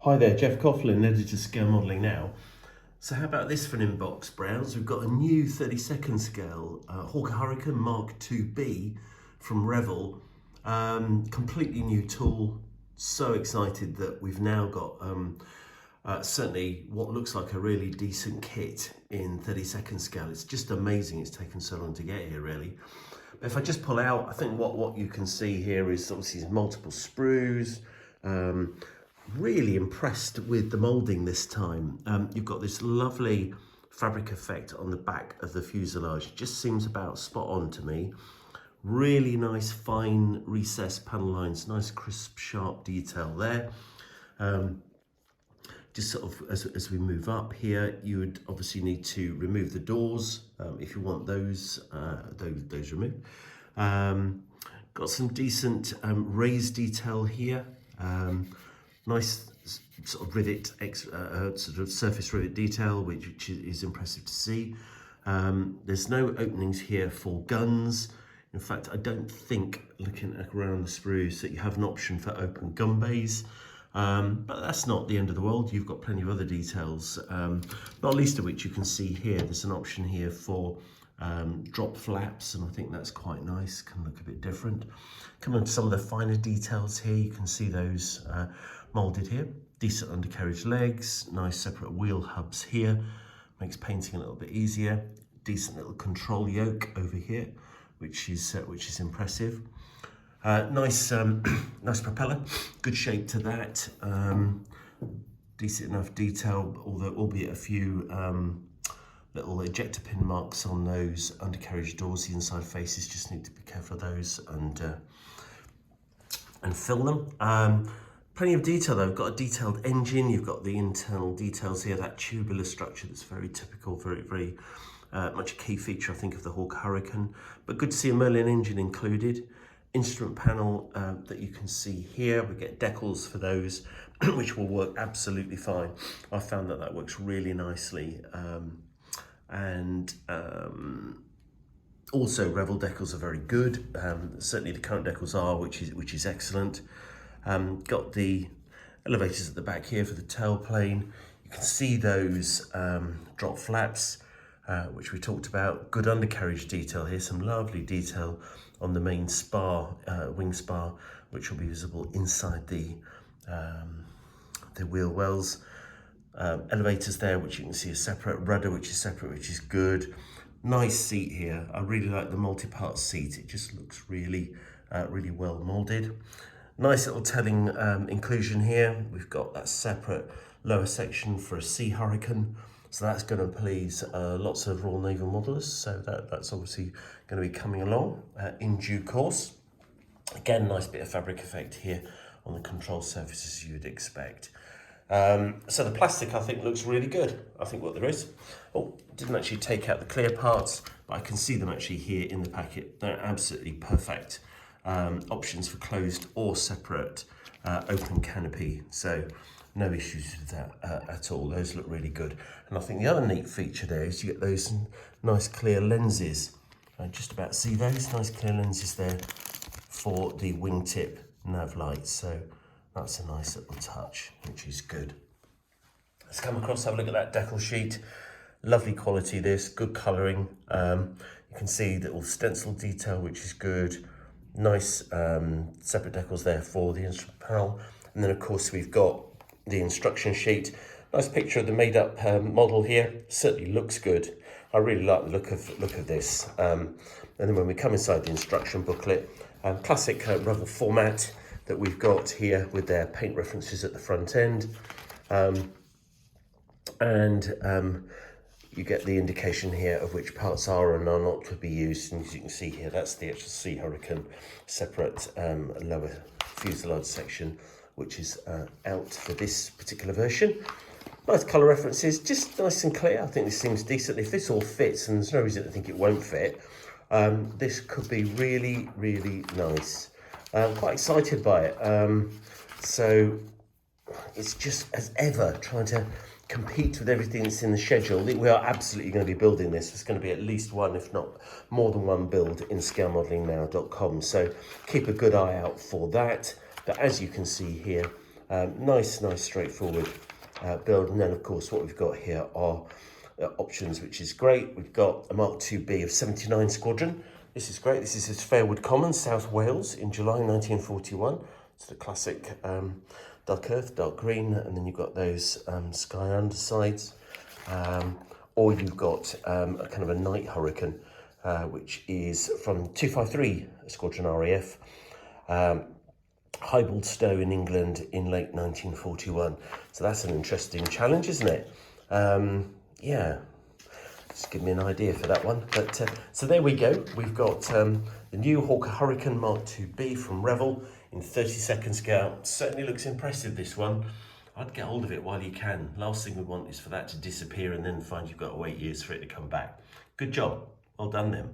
Hi there, Geoff Coughlin, editor Scale Modelling Now. So how about this for an inbox browse? We've got a new 32nd scale Hawker Hurricane Mk.IIb from Revell. Completely new tool. So excited that we've now got certainly what looks like a really decent kit in 32nd scale. It's just amazing it's taken so long to get here, really. But if I just pull out, I think what you can see here is obviously multiple sprues. Really impressed with the moulding this time. You've got this lovely fabric effect on the back of the fuselage. It just seems about spot on to me. Really nice fine recessed panel lines, nice crisp sharp detail there. Just sort of as we move up here, you would obviously need to remove the doors if you want those removed. Got some decent raised detail here. Nice sort of rivet, sort of surface rivet detail, which is impressive to see. There's no openings here for guns. In fact, I don't think, looking around the sprues, that you have an option for open gun bays. But that's not the end of the world. You've got plenty of other details, not least of which you can see here. There's an option here for drop flaps, and I think that's quite nice. Can look a bit different. Coming on to some of the finer details here, you can see those moulded here. Decent undercarriage legs, nice separate wheel hubs here. Makes painting a little bit easier. Decent little control yoke over here, which is impressive. Nice propeller, good shape to that. Decent enough detail, although albeit a few little ejector pin marks on those undercarriage doors. The inside faces, just need to be careful of those and fill them. Plenty of detail though. We've got a detailed engine. You've got the internal details here. That tubular structure that's very typical, very much a key feature, I think, of the Hawker Hurricane. But good to see a Merlin engine included. Instrument panel that you can see here. We get decals for those, which will work absolutely fine. I found that works really nicely. Also Revell decals are very good. Certainly the current decals are, which is excellent. Got the elevators at the back here for the tailplane. You can see those drop flaps, which we talked about. Good undercarriage detail here, some lovely detail on the main spar, wing spar, which will be visible inside the wheel wells. Elevators there, which you can see is separate. Rudder, which is separate, which is good. Nice seat here. I really like the multi-part seat. It just looks really well molded. Nice little telling inclusion here. We've got that separate lower section for a Sea Hurricane. So that's going to please lots of Royal Naval modelers. So that's obviously going to be coming along in due course. Again, nice bit of fabric effect here on the control surfaces you would expect. So the plastic, I think, looks really good. I think what there is. Oh, didn't actually take out the clear parts, but I can see them actually here in the packet. They're absolutely perfect. Options for closed or separate open canopy. So no issues with that at all. Those look really good. And I think the other neat feature there is you get those nice clear lenses. I just about see those nice clear lenses there for the wingtip nav lights. So that's a nice little touch, which is good. Let's come across, have a look at that decal sheet. Lovely quality this, good colouring. You can see the little stencil detail, which is good. Nice separate decals there for the instrument panel. And then of course we've got the instruction sheet. Nice picture of the made up model here. Certainly looks good. I really like the look of this. And then when we come inside the instruction booklet, classic Revell format that we've got here with their paint references at the front end. You get the indication here of which parts are and are not to be used. And as you can see here, that's the actual Sea Hurricane separate lower fuselage section, which is out for this particular version. Nice colour references, just nice and clear. I think this seems decent. If this all fits, and there's no reason to think it won't fit, this could be really nice. I'm quite excited by it. So it's just, as ever, trying to compete with everything that's in the schedule. We are absolutely going to be building this. There's going to be at least one, if not more than one build in scalemodelingnow.com. So keep a good eye out for that. But as you can see here, Nice straightforward build. And then of course what we've got here are options, which is great. We've got a Mk.IIb of 79 Squadron. This is great. This is at Fairwood Common, South Wales in July 1941. It's the classic dark earth, dark green, and then you've got those sky undersides. Or you've got a kind of a night hurricane, which is from 253 Squadron RAF, Stowe in England in late 1941. So that's an interesting challenge, isn't it? Yeah, just give me an idea for that one. But so there we go. We've got the new Hawker Hurricane Mk.IIb from Revell in 30-second scale. Certainly looks impressive, this one. I'd get hold of it while you can. Last thing we want is for that to disappear and then find you've got to wait years for it to come back. Good job. Well done then.